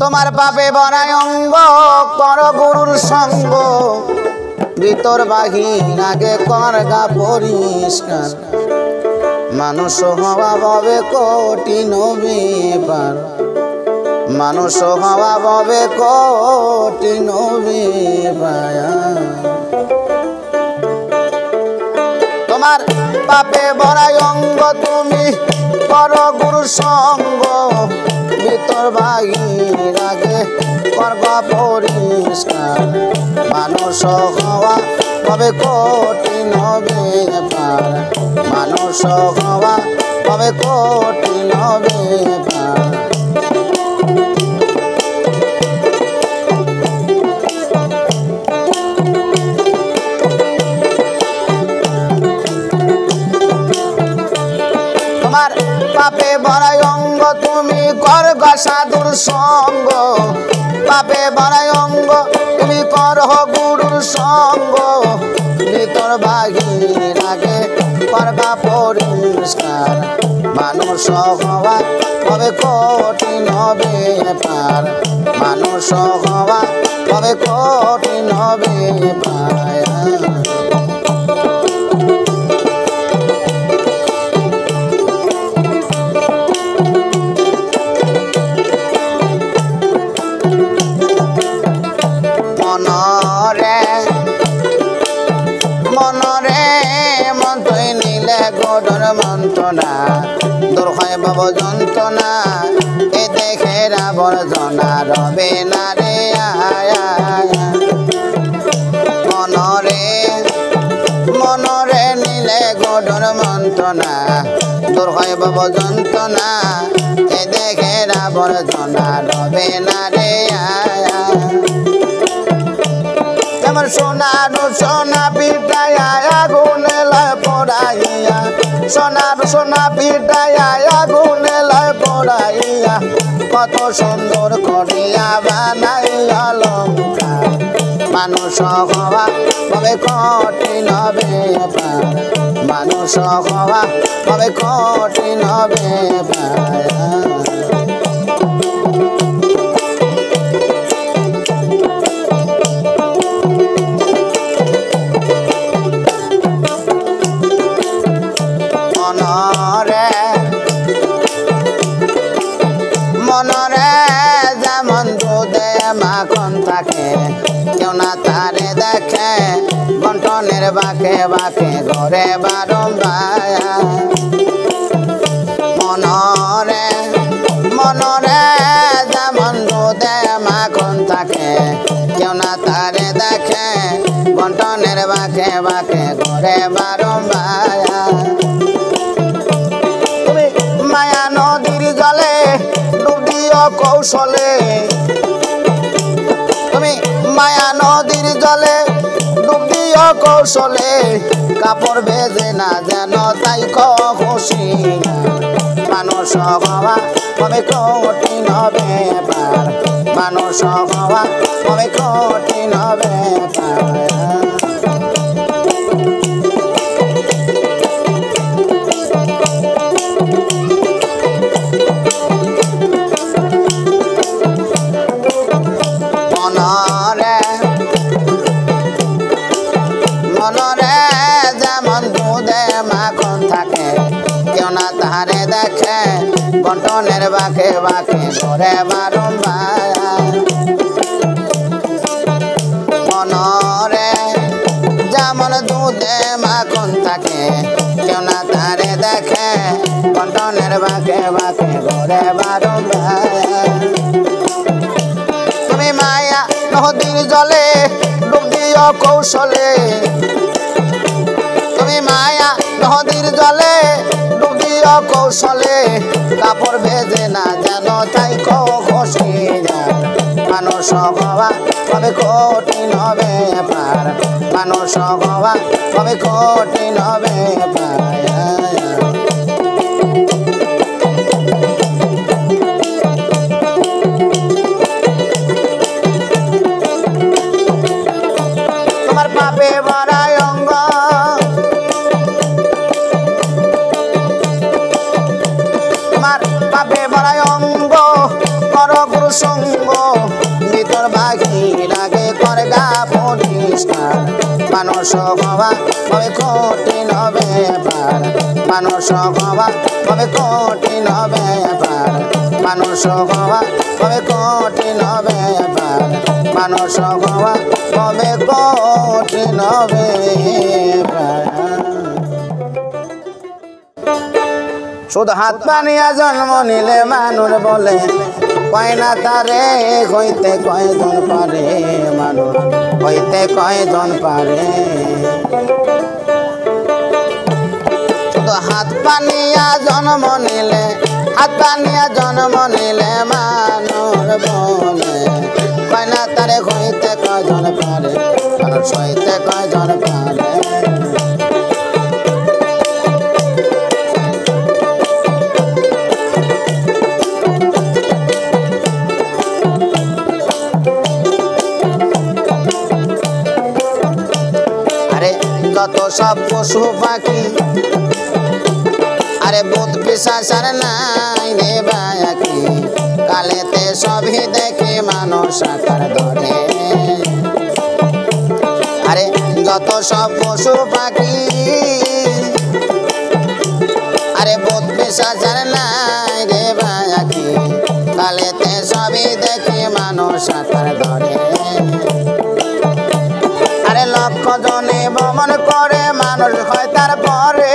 তোমার পাপে ভরায় অঙ্গ কর গুরুর সঙ্গ ভিতর বাহির আগে করগা পরিষ্কার মানুষ হওয়া ভবে কঠিন ব্যাপার মানুষ হওয়া ভবে কঠিন ব্যাপার তোমার পাপে ভরায় অঙ্গ তুমি কর গুরু সঙ্গ ভিতর বাহির আগে করবা পরিষ্কার মানুষ হওয়া হবে কঠিন ব্যাপার মানুষ হওয়া হবে কঠিন ব্যাপার তোমার পাপে ভরায় অঙ্গ তুমি করগা সাধুর সঙ্গ পাপে ভরায় অঙ্গ তুমি করহ গুরুর সঙ্গ ভিতর বাহির আগে করবা পরিষ্কার মানুষ হওয়া হবে কঠিন ব্যাপার মানুষ হওয়া হবে কঠিন ব্যাপার মন্ত্রণা দূর হয় ভব যন্ত্রণা এ দেখে আবর্জনা রবে না রে মনরে মনরে নিলে গডর মন্ত্রণা দূর হয় ভব যন্ত্রণা এ দেখে আবর্জনা রবে না রে যেমন সোনার সোনা পিটাইয়া আগুনে লয় পড়াইয়া সোনার সোনা পিটাইয়া আগুনে লয় পড়াইয়া কত সুন্দর করিয়া বানাইয়া লঙ্কা মানুষ হওয়া হবে কঠিন ব্যাপার মানুষ হওয়া হবে কঠিন ব্যাপার মনরে যেমন দুধে মাখন থাকে কেউ না তারে দেখে বন্টনের বাঁকে বাঁকে ঘরে বারম্বার মনরে মনরে যেমন দুধে মাখন থাকে কেউ না তারে দেখে বন্টনের বাঁকে বাঁকে ঘরে বারম্বার তুমি মায়া নদীর জলে কৌশলে তুমি মায়া নদীর জলে ডুব দিও কৌশলে কাপড় ভেজে না যেন তাই খুশি মানুষ হওয়া হবে কঠিন ব্যাপার মানুষ হওয়া হবে কঠিন ব্যাপার মনরে যেমন দুধে মাখন থাকে কেউ না তাহারে দেখে বন্টনের বাঁকে বাঁকে ঘরে বারম্বার মনরে যেমন দুধে মাখন থাকে কেউ না তাহারে দেখে বন্টনের বাঁকে বাঁকে ঘরে বারম্বার তুমি মায়া নদীর জলে ডুব দিও কৌশলে তুমি মায়া নদীর জলে ডুব দিও কৌশলে কাপড় ভেজে না যেন তাই খুশি মানুষ হওয়া হবে কঠিন ব্যাপার মানুষ হওয়া হবে কঠিন ব্যাপার পাপে ভরায় অঙ্গ তোমার পাপে ভরায় অঙ্গ কর গুরু সঙ্গ ভিতর বাহির আগে করগা পরিষ্কার মানুষ হওয়া হবে কঠিন ব্যাপার মানুষ হওয়া হবে কঠিন ব্যাপার মানুষ হওয়া হবে কঠিন ব্যাপার মানুষ হওয়া হবে কঠিন ব্যাপার শুধু হাত পানিয়া জন্ম নিলে মানুষ বলে কয় না তারে হইতে কয়জন পারে মানুষ হইতে কয়জন পারে শুধু হাত পানিয়া জন্ম নিলে হাত পানিয়া জন্ম নিলে মানুষ বলে কয় না তারে হইতে কয়জন পারে মানুষ হইতে কয়জন পারে যত সব পশু পাখি আরে ভূত পিশাচ নাই রে বাকি কালেতে সবই দেখে মানুষ আকার ধরে আরে যত সব পশু পাখি আরে ভূত পিশাচ নাই রে বাকি কালেতে সবই দেখে মানুষ আকার ধরে আরে লক্ষ জনে ভ্রমণ করে মানুষ হয় তারপরে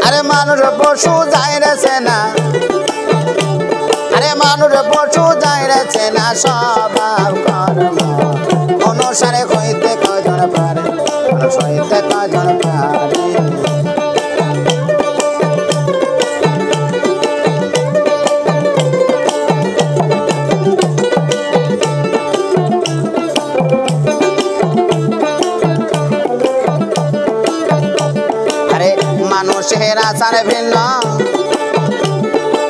আরে মানুষ পশু যাইরেছে না আরে মানুষ পশু যাইরেছে না স্বভাব কর্ম অনুসারে হইতে কয়জন পারে মানুষ হইতে কয়জন পারে মানুষের আচার ভিন্ন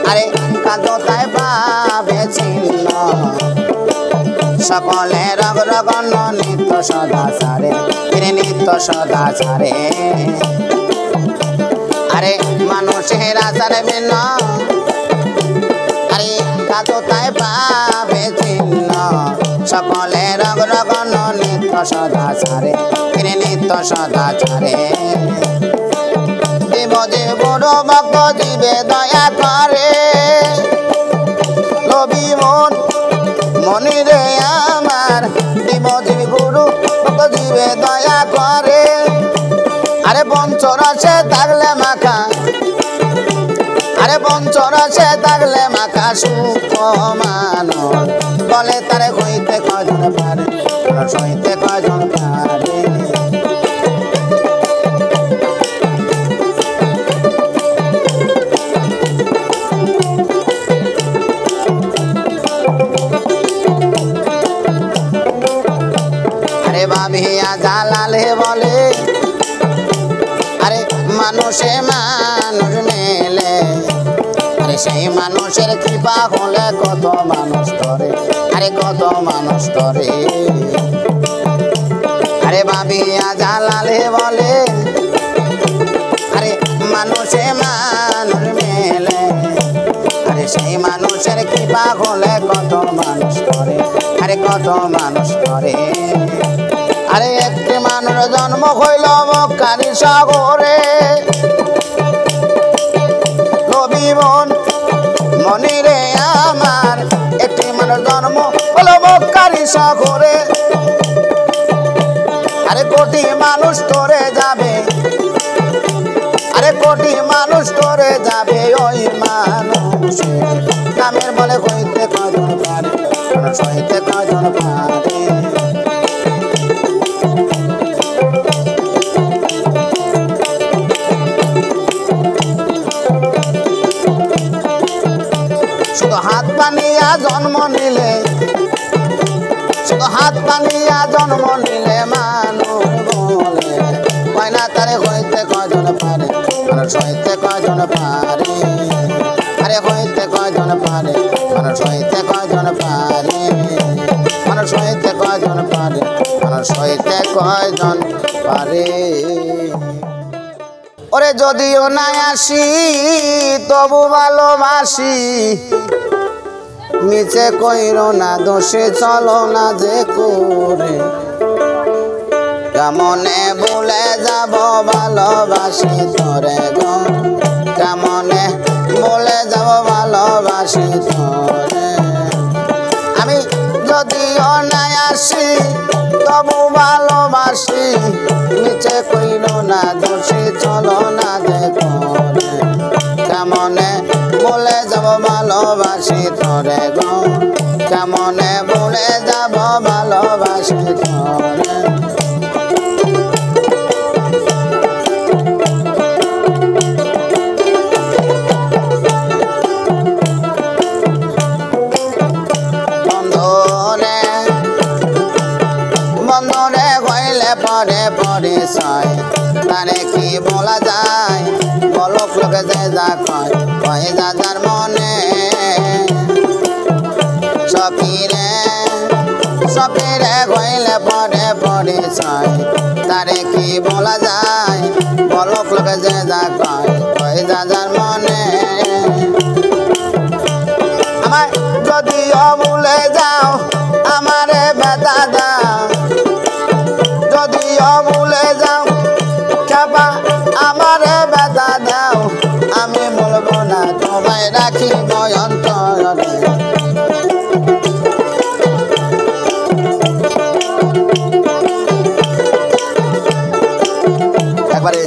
আরে কাজতায় পাবে চিহ্ন সকলে রগ রগন নিত্য সদাচারে নিত্য সদাচারে আরে মানুষের আচার ভিন্ন আরে কাজতায় পাবে চিহ্ন সকলে রগ রগন নিত্য সদাচারে নিত্য সদাচারে যে বড় ভক্ত জীবে দয়া করে লবি মন মনি রে আমার জীব গুরু ভক্ত জীবে দয়া করে আরে পঞ্চরসে থাকলে মাখা আরে পঞ্চরসে থাকলে মাখা সুখ মানুষ বলে তারে হইতে কয়জন পারে হইতে কয়জন পারে ভাবিয়া জালালে বলে আরে মানুষে মানুষ মেলে আরে সেই মানুষের কৃপা হলে কত মানুষ ধরে আরে কত মানুষ ধরে আরে ভাবিয়া জালালে বলে আরে মানুষে মানুষ মেলে আরে সেই মানুষের কৃপা হলে কত মানুষ ধরে আরে কত মানুষ ধরে আরে একটি মানুষ জন্ম হইল মক্কারি সাগরে নবী মন মনি রে আমার একটি মানুষ জন্ম হইল মক্কারি সাগরে আরে কোটি মানুষ তোরে যাবে আরে কোটি মানুষ তোরে যাবে ওই মানুষের নামের বলে হইতে কয়জন পারে হইতে কয়জন পারে শুধু হাত পানিয়া জন্ম নিলে শুধু হাত পানিয়া জন্ম নিলে মানুষ বলে কয় না তারে হইতে কয়জন পারে মানুষ হইতে কয়জন পারে আরে হইতে কয়জন পারে মানুষ হইতে কয়জন পারে মানুষ হইতে কয়জন পারে মানুষ হইতে কয়জন পারে ওরে যদিও নাই আসি তবু ভালোবাসি মিছে কইরো না দোষে চলো না যে করে কেমনে ভুলে যাব ভালোবাসি তোরে গো কেমনে ভুলে যাব ভালোবাসি তোরে আমি যদিও নাই আসি তবু ভালোবাসি মিছে কইরো না দোষে চলো না যে করে কেমনে ভুলে যাব ভালোবাসি তোরে গো কেমনে ভুলে যাব ভালোবাসি তোরে বন্ধনে হইলে পরে পরিচয় তারে কি বলা যায় বলক লোকে যে যা কয় কয় যা যার মনে সকিরে সকিরে হইলে পরে পরিচয় তারে কি বলা যায় বলক লোকে যে যা কয় কয় যা যার মনে আমায় যদিও ভুলে যাও আমারে ব্যথা দাও যদিও ভুলে যাও খাবা আমারে ব্যথা দাও আমি বলবো না তোমায় রাখিব অন্তরে একবারে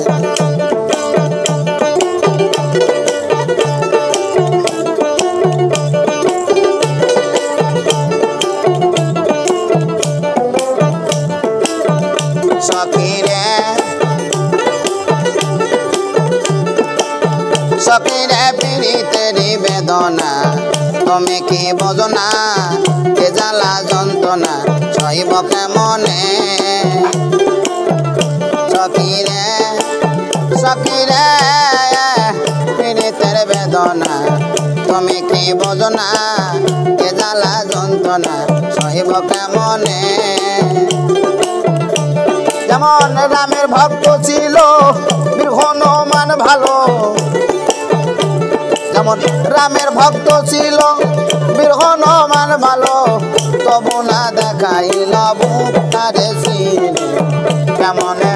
সকিরে সকিরে পীড়িতের বেদনা তুমি কি বোঝো না এ জ্বালা যন্ত্রণা সইব কেমনে সকিরে সকিরে পীড়িতের বেদনা তুমি কি বোঝো না এ জ্বালা যন্ত্রণা সইব কেমনে যেমন রামের ভক্ত ছিল বীর হনুমান ভালো যেমন রামের ভক্ত ছিল বীর হনুমান ভালো তবু না দেখাইল বুক তারে চিনে কেমনে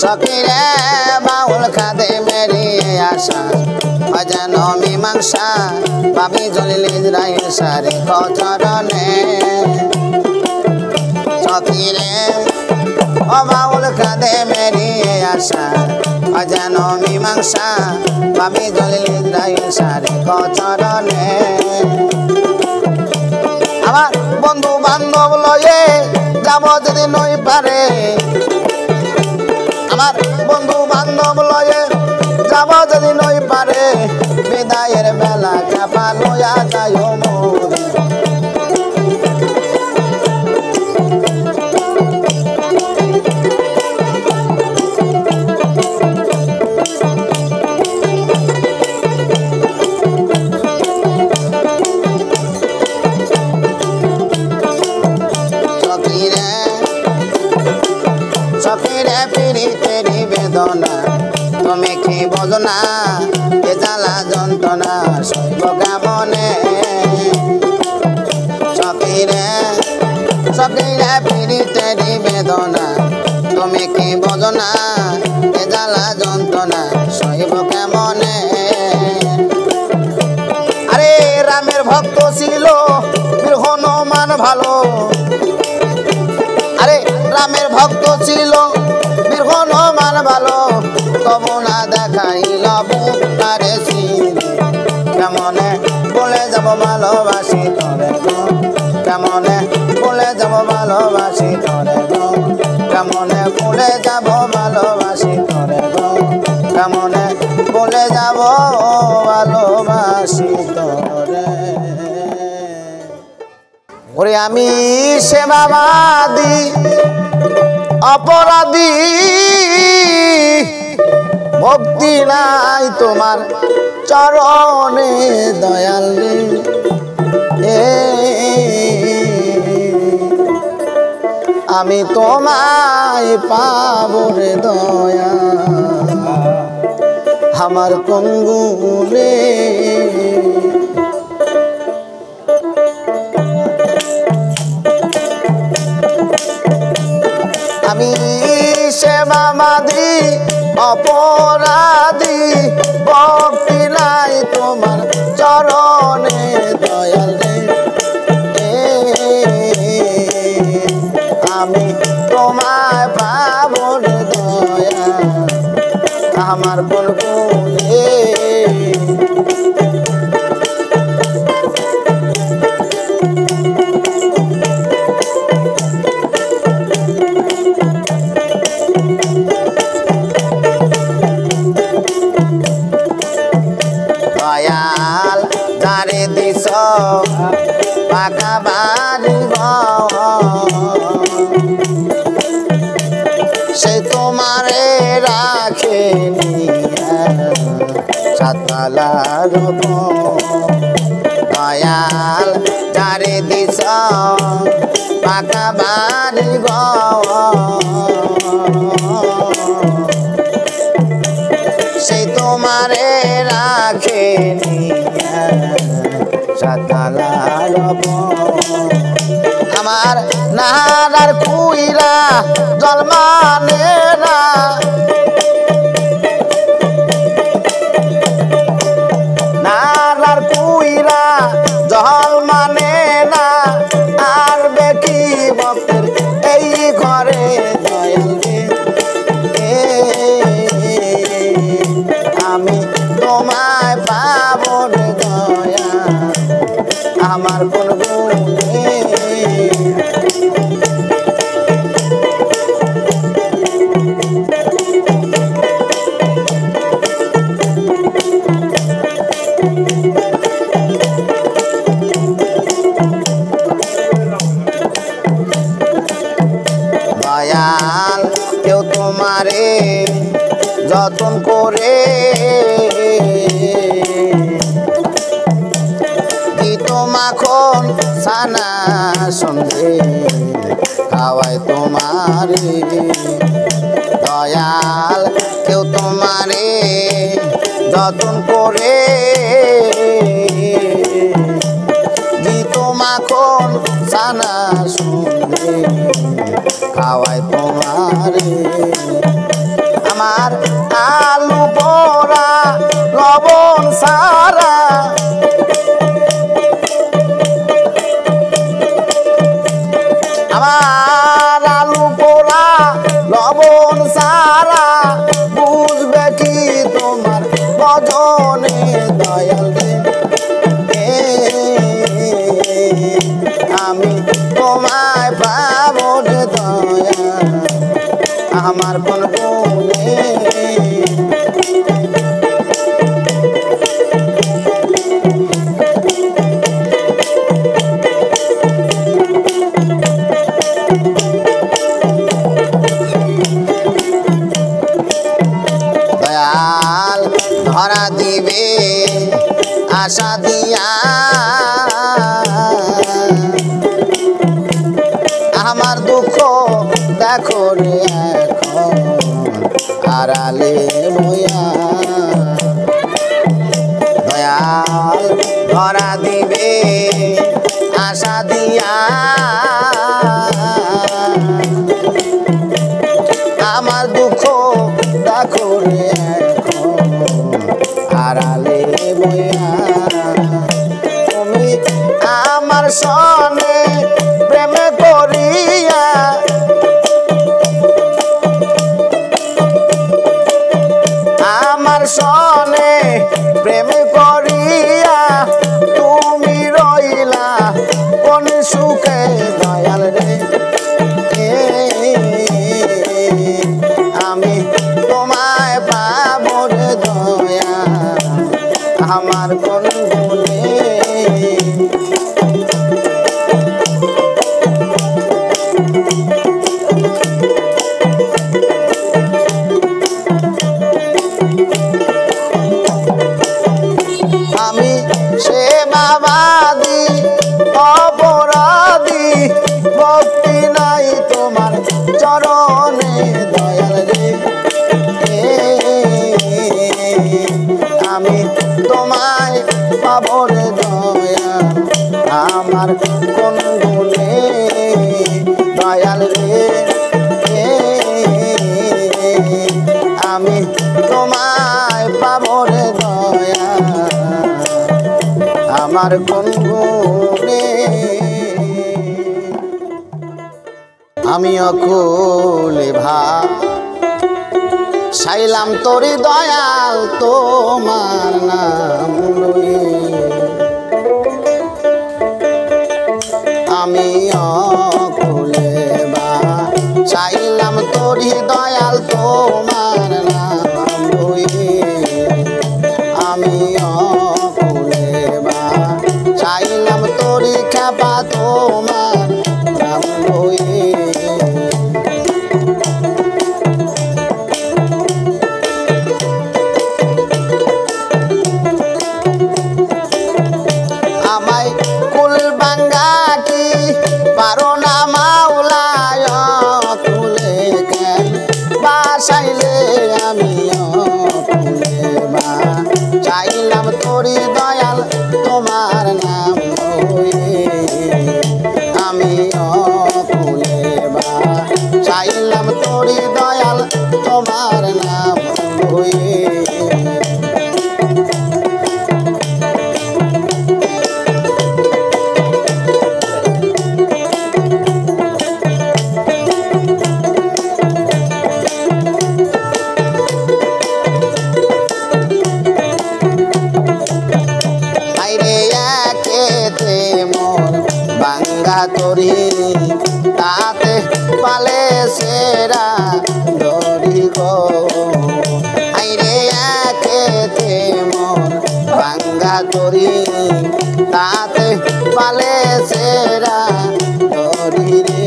সকিরে বাউল খাদে মেরি আশা অজান মীমাংসা পাবি জলিল ইসরাইল সারে কচরণে সকিরে ও বাউল খাদে মেরি আশা অজান মীমাংসা পাবি জলিল ইসরাইল সারে কচরণে আমার বন্ধু বান্ধব লয়ে যাব যদি নই পারে আমার বন্ধু বান্ধব লয়ে যাব যদি নই পারে বিদায়ের বেলা চাপা লয়া যায় মোরে সকিরে পীড়িতের বেদনা তুমি কি বোঝো না এ জ্বালা যন্ত্রণা সইব কেমনে সকিরে সকিরে পীড়িতের বেদনা তুমি কি বোঝো না এ জ্বালা যন্ত্রণা সইব কেমনে আরে রামের ভক্ত ছিল বীর হনুমান ভালো আরে রামের ভক্ত ছিল বীর হনুমান ভালো তবু না দেখাইল বুক তারে চিনে কেমনে বলে যাব ভালোবাসি তোরে গো কেমনে বলে যাব ভালোবাসি তোরে গো কেমনে বলে যাব ভালোবাসি তোরে গো কেমনে বলে যাব ভালোবাসি তোরে ওরে আমি সেবাবাদী অপরাধী ভক্তি নাই তোমার চরণে দয়াল রে আমি তোমায় পাবো রে দয়া আমার কোন গুণে আমি সেবাবাদী অপরাধী ভক্তি নাই তোমার চরণে দয়াল রে আমি তোমায় পাবো রে দয়া আমার কোন গুণে দয়াল যারে দিছ পাকা বাড়ি সে তোমারে রাখে সাতলার দয়াল যারে দিছ পাকা বাড়ি সে তোমারে রাখে সাতলার আমার নাহার কুইরা জল মানে না নাহার কুইরা জল মানে না আর বেটি ভক্তের এই ঘরে দয়াল রে আমি তোমায় পাবো রে দয়া আমার কোন গুণে দয়াল কেউ তোমারে যতন করে মাখন সানা সন্ধে খাওয়ায় তোমারে দয়াল কেউ তোমারে যতন করে গীত মাখন সানা সন্ধে খাওয়ায় তোমারে আমার আলু পোড়া লবণ সারা আমার আলু পোড়া লবণ সারা বুঝবে কি তোমার ভজনে দয়াল রে আমি তোমায় পাবো রে দয়া আমার কোন গুণে দয়াল ধরা দিবে আশা দিয়া আমার দুঃখ দেখো রে এখন আড়ালে বইয়া দয়াল ধরা দিবে আশা দিয়া আমার দুঃখ দেখো রে এখন আড়ালে বইয়া তুমি আমার সনে প্রেম করিয়া আমার সনে প্রেম করিয়া তুমি রইলা কোন সুখে দয়াল রে আমি তোমায় পাবো রে দয়া আমার কোন গুণে আমি সেবাবাদী অপরাধী ভক্তি নাই তোমার চরণে দয়াল রে আমি তোমায় পাবো রে দয়াল আমার কোন গুণে দয়াল রে আমি তোমায় পাবো রে দয়াল আমার কোন গুণে আমি অকুলে চাইলাম তোরি দয়াল তোমার নাম লয়ে আমি অকুলে চাইলাম তোরি দয়াল তোমার নাম লয়ে আমি অকুলে চাইলাম তোরি খেপা তোমার নাম লয়ে পারো না মাওলায় তুলে কেন বাসাইলে আমি তুলে বা চাইলাম তোরি দয়াল তোমার নাম হয়ে আমি তুলে বা চাইলাম তোরি দয়াল তোমার নাম হয়ে তোরি তাতে পালে সেরা দড়ি গো আইরে একেতে মন ভাঙ্গা তোরি তাতে পালে সেরা দড়ি রে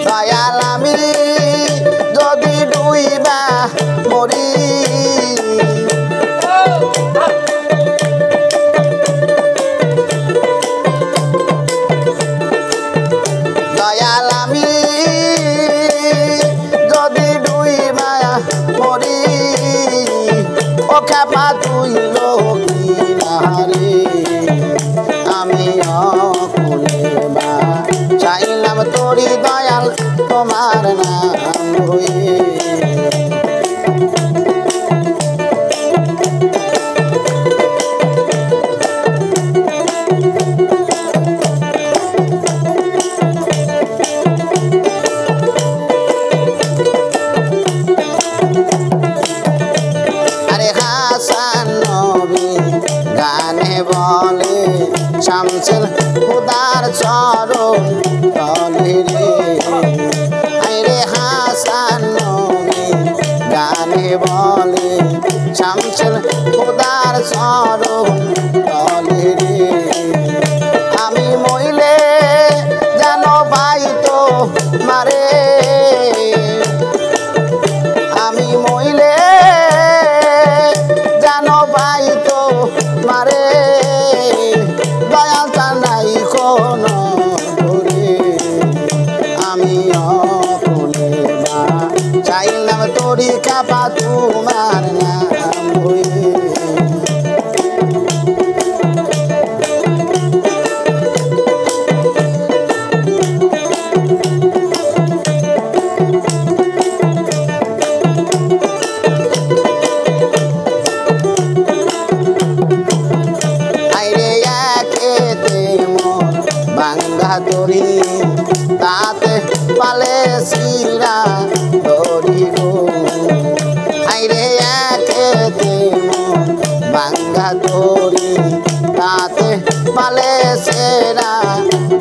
দয়াল আমি যদি ডুইবা মরি খেপা তুই লোকিনারে আমি অকুলে বা চাইলাম তোরি দয়াল তোমার নাম হয়ে বলে শামসুল খুদার চরণ তলে রে আইরে হাসান নবী গানে বলে শামসুল খুদার চরণ তলে রে আমি মইলে জানো ভাই তো মারে আমি মইলে জানো ভাই তো মারে দয়াল চাই কোন আমি অকুলে বা চাইলাম তোরি খেপা তোমার নাম হয়ে তোরি তাতে পালে সিরা দড়ি গো আইরে একেতে মন ভাঙ্গা তোরি তাতে পালে সেরা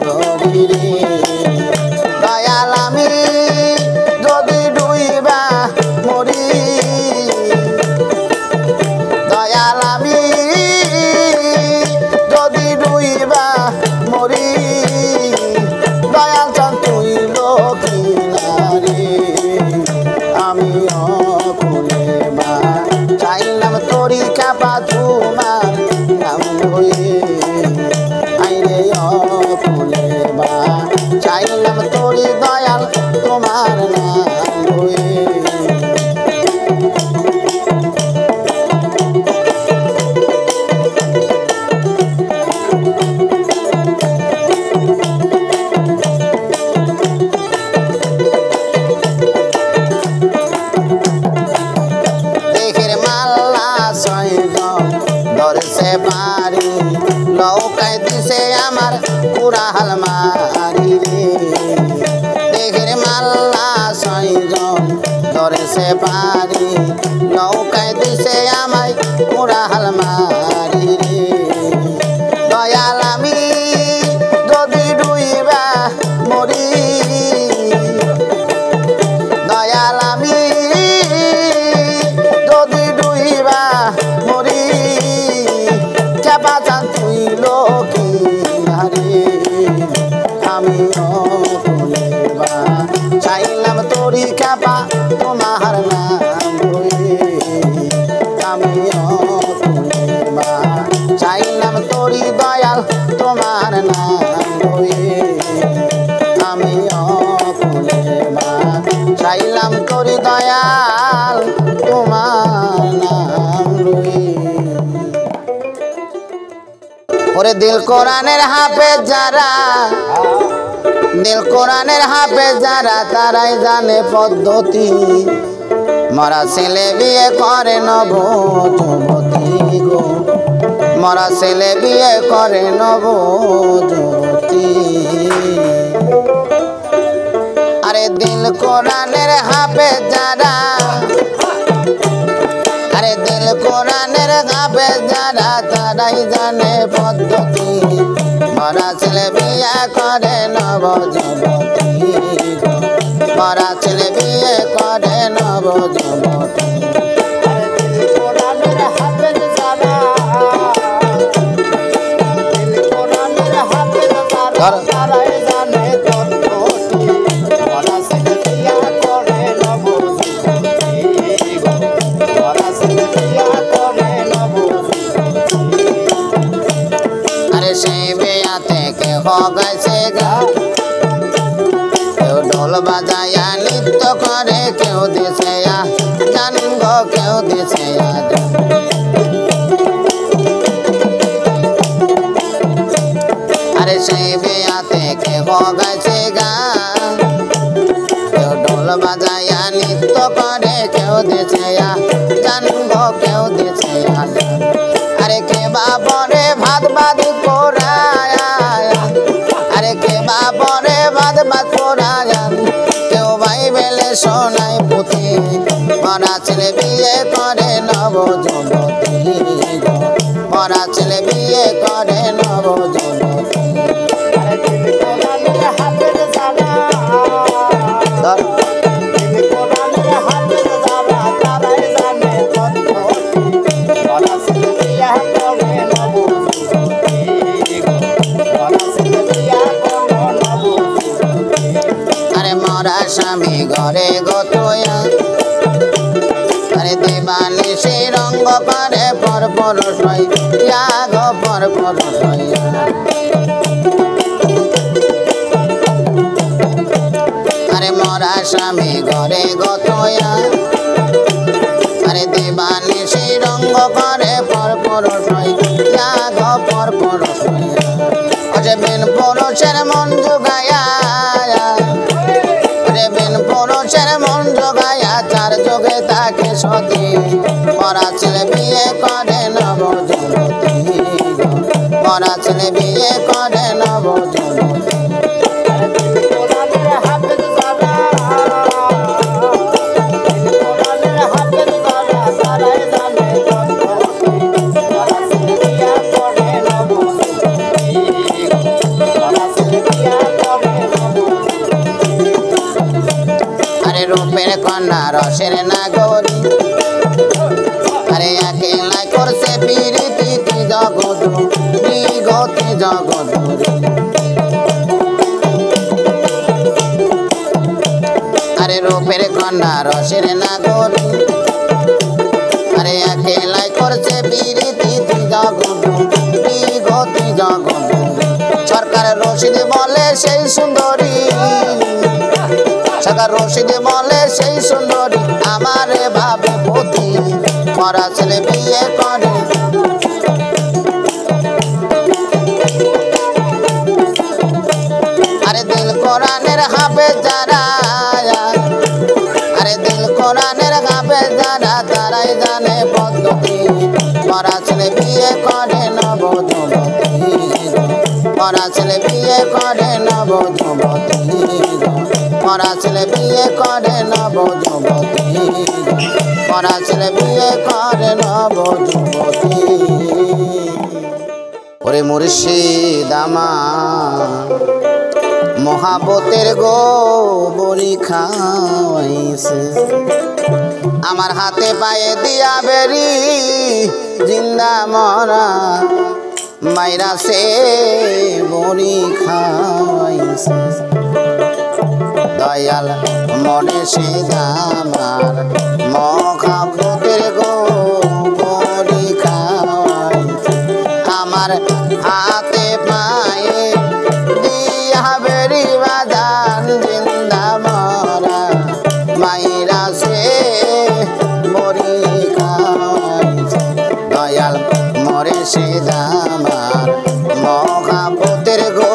দড়ি রে দয়াল আমি যদি ডুইবা মরি দয়াল আমি যদি ডুইবা মরি দয়াল চান তুই লোকিনারে আমি অকুলে বা চাইলাম তোরি খেপা তোমার হয়ে আইরে অকুলে বা চাইলাম তোরি দয়াল তোমার নাম হয়ে পারি নৌকায় দিছে আমার পুরা হালমারি রে দেখের মাল্লা ছয়জন ধরেছে পারি নৌকায় দিছে আমায় পুরা হালমারি রে দয়াল আমি যদি ডুইবা মরি দয়াল আমি যদি ডুইবা মরি বাজান তুই লোকি হারে আমি অকুলে বা চাইলাম তোরি কাপা তোমার নাম হয়ে আমি অকুলে বা চাইলাম তোরি দয়াল তোমার নাম হয়ে আমি অকুলে বা চাইলাম তোরি দয়াল তোমার নাম হয়ে ওরে দিল কোরআনের হাফেজ যারা দিল কোরআনের হাফেজ যারা তারাই জানে পদ্ধতি মরা ছেলে বিয়ে করে নব যুবতী গো মরা ছেলে বিয়ে করে নব যুবতী আরে দিল কোরআনের হাফেজ যারা আরে দিল কোরআনের হাফেজ যারা তারাই জানে পদ্ধতি মরা ছেলে বিয়ে করে নব যুবতী মরা ছেলে বিয়ে করে নব যুবতী দিল কোরআনের হাফেজ যারা দিল কোরআনের হাফেজ যারা তারাই জানে পদ্ধতি মরা ছেলে বিয়ে করে নব গেছে গা কেউ ঢোল বাজায়া নৃত্য করে কেউ দিছে গান গো কেউ দিছে আরে সেই বিয়াতে কেউ গেছে গা কেউ ঢোল বাজায়া নৃত্য করে কেউ দিছে গান গো কেউ দিছে আরে কে বাবরে ভাত ভাত কোরায় আরে কে বাবরে ভাত ভাত কোরায় কেউ ভাই বেলে সোনাই পুঁথি মরা ছেলে বিয়ে করে নব যুবতী মরা ছেলে বিয়ে করে নব যুবতী স্বামী ঘরে গতয়া আরে দেবানি সে রঙ্গ করে পরপর সইয়া গো পরপর সইয়া আরে মরা স্বামী ঘরে গতয়া আরে দেবানি সে রঙ্গ করে পরপর সইয়া গো পরপর সইয়া অজে বিন পুরুষের মন জোগায়া পুরুষের মন জোগায়া চার যোগে তাকে সতী মরা ছেলে বিয়ে করে নব যুবতী মরা ছেলে বিয়ে করে নব যুবতী রূপের কন্যা রসের নাগরী আরে একলা করছে প্রীতি জগৎ গতি জগৎ আরে রূপের কন্যা রসের নাগরী আরে একলা করছে প্রীতি জগৎ সুন্দরী সাদা রশিদ বলে সেই সুন্দরী আমারে ভাবে পতি মরা ছেলে বিয়ে করে আরে দিল কোরআনের হাফেজ যারা আরে দিল কোরআনের হাফেজ যারা তারাই জানে পদ্ধতি মরা ছেলে বিয়ে করে নবযুবতী মরা ছেলে বিয়ে করে নবযুবতী মরা ছেলে বিয়ে করে নবযুবতী মরা ছেলে বিয়ে করে নবযুবতী ওরে মুর্শিদ আমার মহাবতের গো বড়ি খাওয়াইছে আমার হাতে পায়ে দিয়া বেরি জিন্দা মরা মাইরা সে বড়ি খাওয়াইছে দয়াল মনে সে আমার মহাবতের গো বড়ি খাওয়াইছে আমার হাতে পায়ে দিয়া বেরি বাজান জিন্দা মরা মাইরা সে বড়ি খাওয়াইছে দয়াল মরে সে আমার মহাবতের গো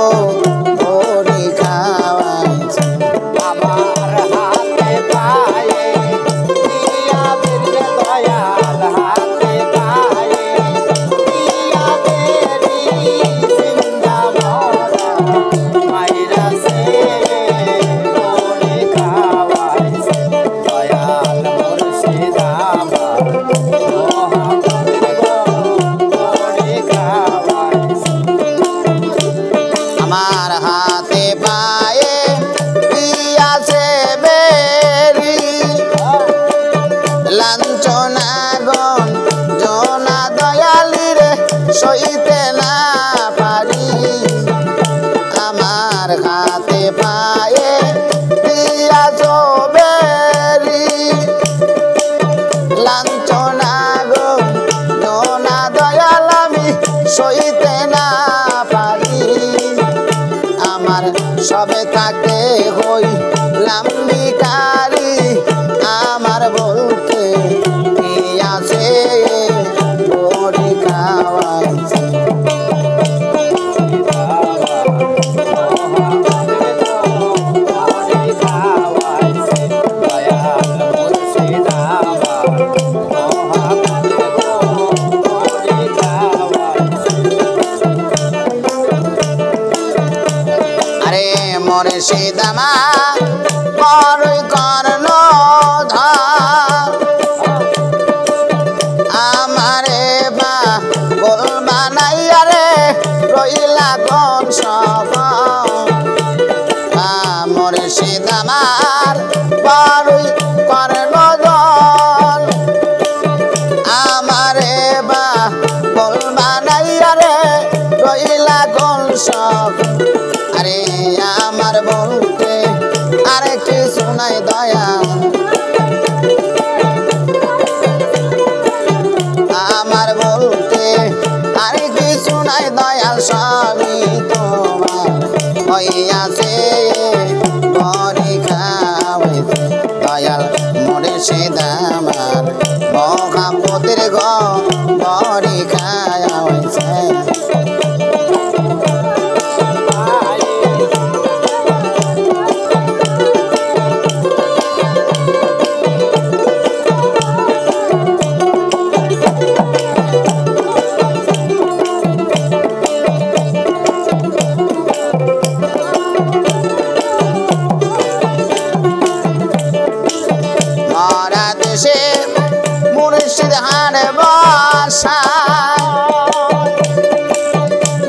বড়ি খাওয়াইছে আমার হাতে পায়ে দিয়া বেরি দয়াল হাতে পায়ে দিয়া বেরি জিন্দা মরা মাইরা সে বড়ি খাওয়াইছে দয়াল মুর্শিদ আমার মহাবতের গো বড়ি খাওয়াইছে আমার হাতে পায়ে দিয়াছে বেরি লাঞ্ছনা গঞ্জনা দয়ালি রে সইতে না পারি আমার হাতে পায়ে দিয়াছ বেরি লাঞ্ছনা গঞ্জনা দয়াল আমি সইতে না পারি আমার সবে থাকতে হইলাম ভিখারি আমার বলতে কি আছে বড়ি খাওয়াইছে আরে মুর্শিদ আমার বড়ই কর্ণ ধর আমারে বা বলবা নাইয়া রে রইলা কোন সব মুর্শিদ আমার বড়ই কর্ণ ধর আমারে বা বলবা নাইয়া রে রইলা কোন সব আরে আমার বলতে আরে কিছু নাই দয়া আমার বলতে আরে কিছু নাই দয়াল সবই তোমার হইয়াছে বড়ি খাওয়াইছে দয়াল মুর্শিদ আমার মহাবতের গো বড়ি খাওয়াইছে মরা দেশে মুর্শিদ হারে বসা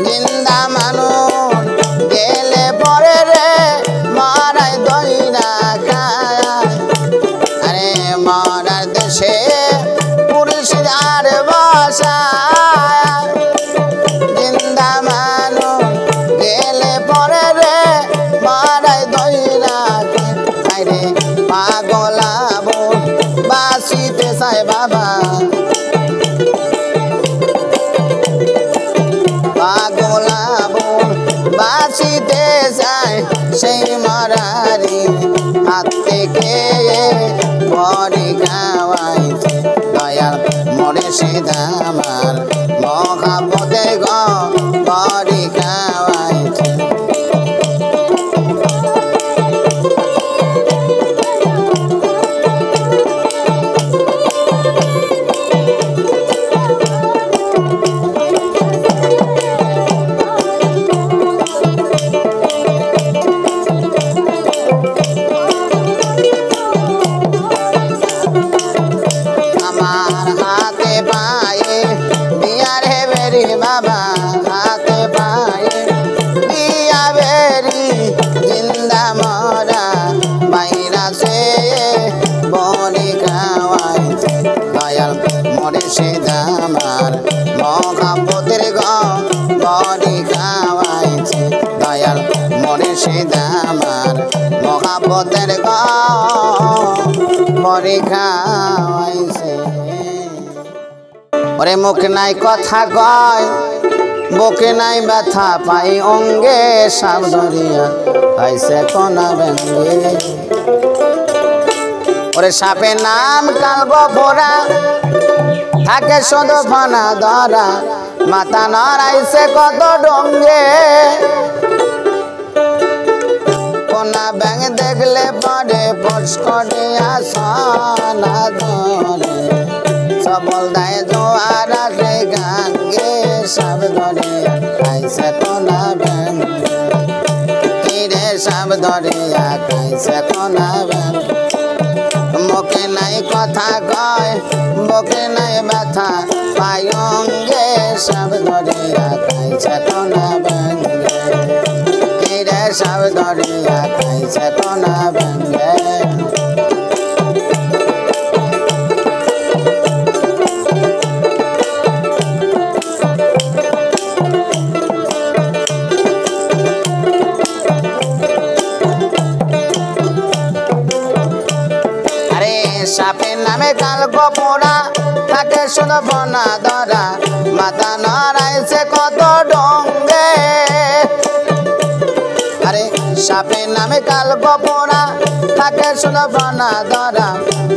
জিন্দা মানুষ গেলে পরে রে মরাই দইরা খায় আরে মরার দেশে মুর্শিদ হারে বসা জিন্দা মানুষ গেলে পরে রে মরাই দইরা খায় রে পাগলা বোন বাসিতে চায় বাবা পাগলা বোন বাসিতে চায় সেই মারারি হাত থেকে বড়ি খাওয়াইছে দয়াল মুর্শিদ আমার মহাপতে গো বড়ি খাওয়াইছে बाबा हाथ पाए दिया बेरी जिंदा मोरा বাইরা से বড়ি খাওয়াইছে দয়াল মুর্শিদ আমার মহাপতের গো বড়ি খাওয়াইছে দয়াল মুর্শিদ আমার মহাপতের গো বড়ি খাওয়াইছে ওরে মুখ নাই কথা কয় বুকে নাই ব্যথা পাই অঙ্গে সাপ ধরিয়া খাইছে কোনা ব্যঙ্গে ওরে সাপের নাম কালগো পোড়া থাকে শুধু ফানা ধরা মাথা নড়াইছে কত ডঙ্গে কোনা ব্যাঙ দেখলে পরে পস করে আসনা ধরে সবল দেয় জোয়ার আসে গাঙ্গে সাপ ধরিয়া খাইছে কোনা ব্যাঙে রে সাপ ধরিয়া খাইছে কোনা ব্যাঙে মুখে নাই কথা কয় বুকে নাই ব্যথা পাই অঙ্গে সাপ ধরিয়া খাইছে কোনা ব্যাঙে রে সাপ ধরিয়া খাইছে কোনা ব্যাঙে সাপের নামে কালগো পোড়া থাকে শুধু ফোনা ধরা মাথা নড়াইছে কত ডঙ্গে আরে সাপের নামে কালগো পোড়া থাকে শুধু ফোনা ধরা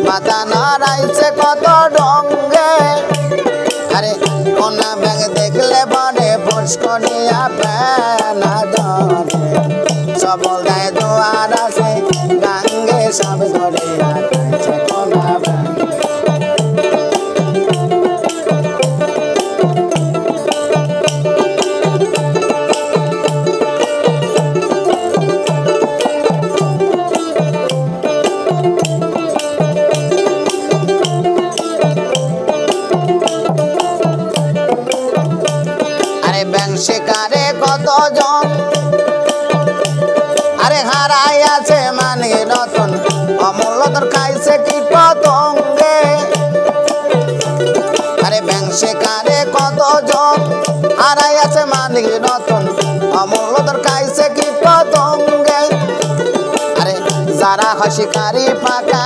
মাথা নড়াইছে কত ডঙ্গে আরে কোনা ব্যাঙ দেখলে বড়ে ফোস করিয়া পেনা ধরে সবল দেয় জোয়ার আসে গাঙ্গে সাপ ধরিয়া খাইছে কোনা ব্যাঙে আরে ব্যাঙ শিকারে কতজন আরে হারাই আছে মানে রতন অমূল্য তোর খাইছে কীট পতঙ্গে আরে ব্যাঙ শিকারে কতজন হারাই আছে মানে রতন অমূল্য তোর খাইছে কীট পতঙ্গে আরে যারা হয় শিকারি পাকা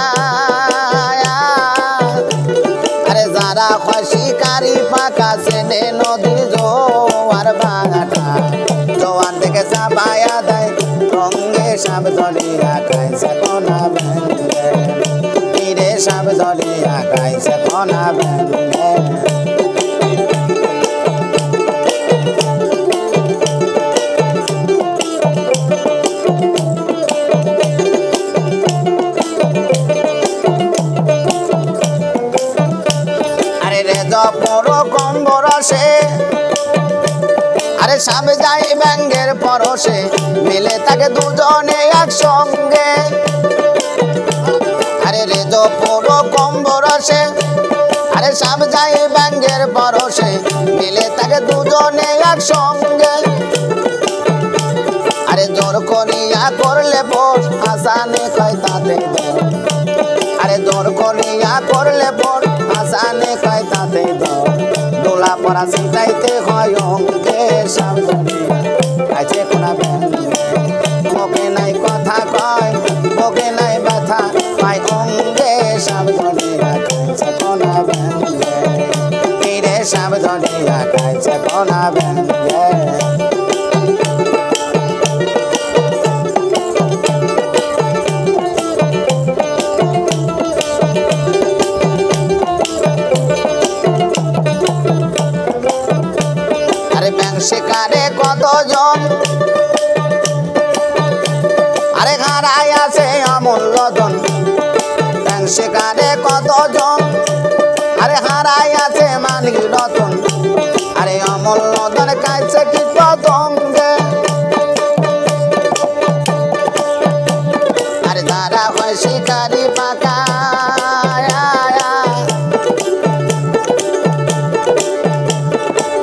আরে যারা হয় শিকারি পাকা সেনে নদী জোয়ার ভাঙাটা জোয়ার থেকে চাপায়া দেয় অঙ্গে সাপ ধরিয়া খাইছে কোনা ব্যাঙে রে সাপ ধরিয়া খাইছে কোনা ব্যাঙে আরে রে জপর কম্বরসে আরে সাপ যায় ব্যাঙের পরশে মিলে থাকে দুজনে একসঙ্গে আরে রে জপর কম্বরসে আরে সাপ যায় ব্যাঙের পরশে মিলে থাকে দুজনে একসঙ্গে আরে জোর করিয়া করলে পর আসানে কয় তাতে আরে জোর করিয়া করলে পর আসানে কয় তাতে দোলা পরা চিন্তাইতে হয় অঙ্গে সাপ ধরিয়া খাইছে কোনা ব্যাঙে মুখে নাই কথা কয় বুকে নাই ব্যথা পাই অঙ্গে সাপ ধরিয়া খাইছে কোনা ব্যাঙে রে সাপ ধরিয়া খাইছে কোনা ব্যাঙে জন আরে হারাই আছে অমূল্য ধন ব্যাং শিকারে কতজন আরে হারাই আছে মানিক রতন আরে অমূল্য ধন খাইছে কি পতঙ্গে আরে তারা হয় শিকারি পাকা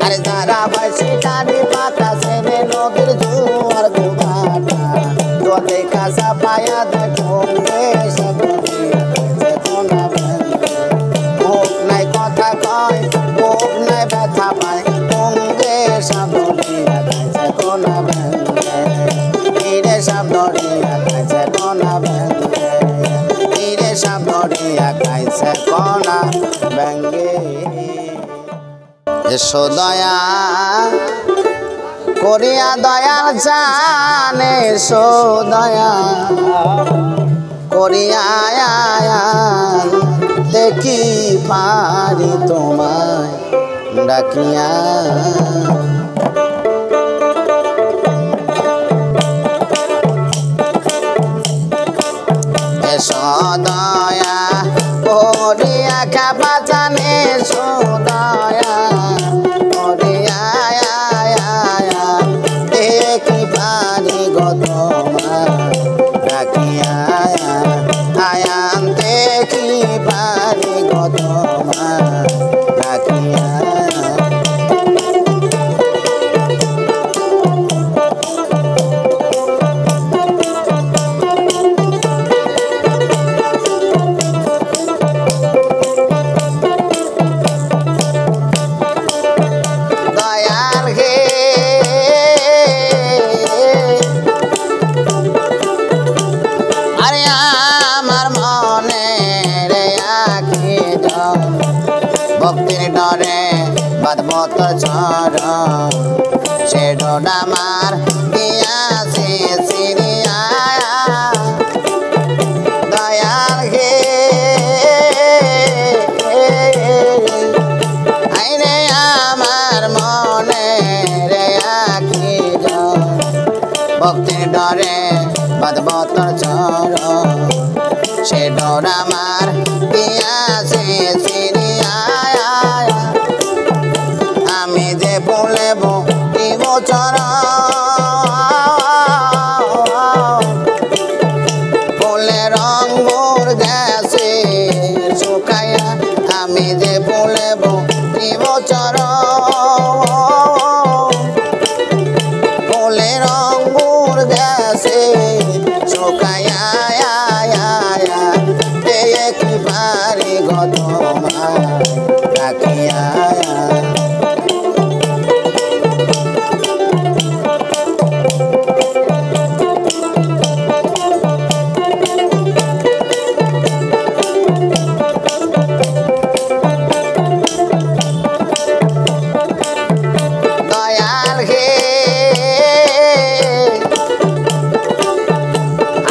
আরে তারা হয় শিকারি পাকা সেনে নদীর জোয়ার গুবাটা তো দেখা সাপায়া দেখোগে সব কোনা মুখ নাই কথা কয় মুখ নাই ব্যথা পায় কোঙ্গে সব দিয়া গাইছে কোনা ভেঙ্গে তীরে সব দরিয়া গাইছে কোনা ভেঙ্গে তীরে সব দরিয়া গাইছে কোনা ভেঙ্গে এসো দয়া করিয়া দয়াল জানে এসো দয়া করিয়া দেখি পারি তোমায় ডাকিয়া এসো দয়া করিয়া খাবা জানে এসো দয়া করিয়া দেখি পারি গো তোমায় ডাকিয়া আয়ান দেখি পারি গো তোমায় ডাকিয়া দয়াল হে আরে আমার মনে রে আঁকি দাও ভক্তির ডরে বাদবত ঝড় সে ডোর আমার দিয়াছে সিরিয়া দয়াল হে আইরে আমার মনে রে আঁকি দাও ভক্তির ডরে বাদবত ঝড় সে ডোর আমার দিয়াছে সিরিয়া আমি যে বলব বছর বলে রং মোর গেছে শুকাইয়া আমি যে বলব বছর বলে রং মোর গেছে শুকাইয়া কি পারি গত রাখিয়া দয়াল হে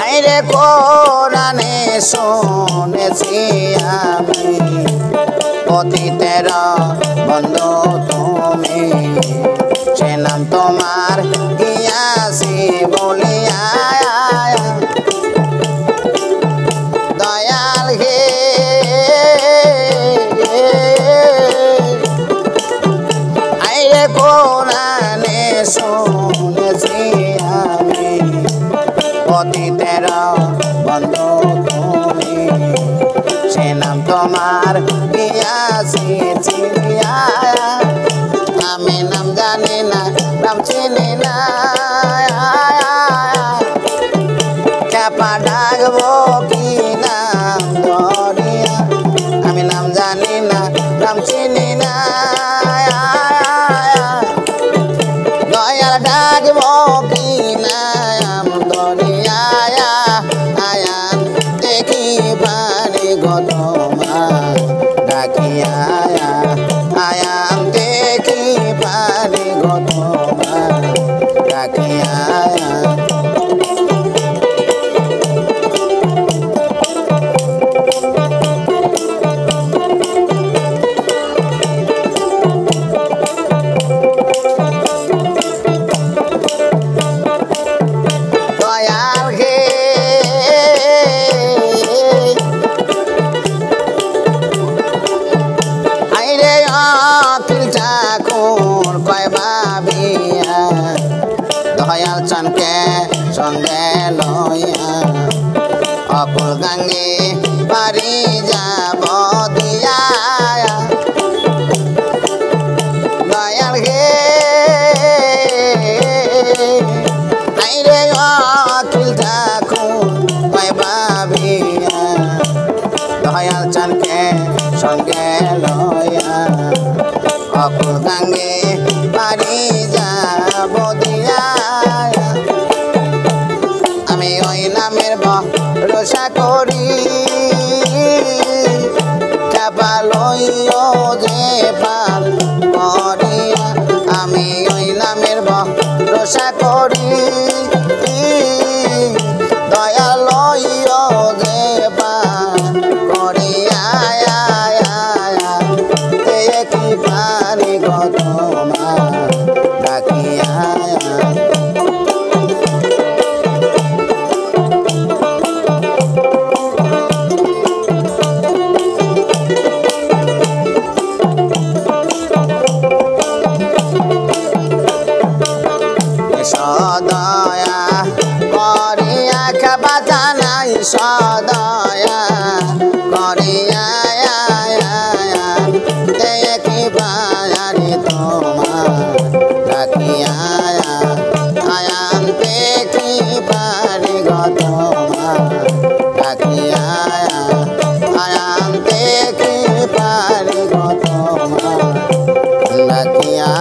আইরে কোরআনে শুনেছি আমি পতিতের বন্ধু তুমি সে নাম তোমার গিয়াছি বলিয়া দয়াল হে আইরে কোরআনে শুনেছি আমি পতিতের বন্ধু তুমি সে নাম তোমার গিয়াছি চিনিয়া আমি নাম জানি না নাম চিনি না চাপা ডাকবো কি নাম ধরিয়া আমি নাম জানি না নাম চিনি না দয়াল ডাকবো কি নাম ধরিয়া আয়ান দেখি পারি গত ডাকিয়া আয়ান দেখি পারি গত ডাকিয়া সঙ্গে লইয়া অকুল গাঙ্গে পারি যাব দিয়া দয়াল গে আইরে অতুল ঠাকুর কয় ভাবিয়া দয়াল চানকে সঙ্গে লইয়া অকুল গাঙ্গে পারি যাব দিয়া আমি ওই নামের ভরসা করি চাপা লইও যে পাল করিয়া আমি ওই নামের ভরসা করি দয়া লইও যে পাল করিয়া কি পারি গত ডাকিয়া সদয়া করিয়া খাবা জানাই সদয়া করিয়া দেখি বায়ারি তোমার ডাকিয়া আয়ান দেখি পারি গত ডাকিয়া আয়ান দেখি পারি গত ডাকিয়া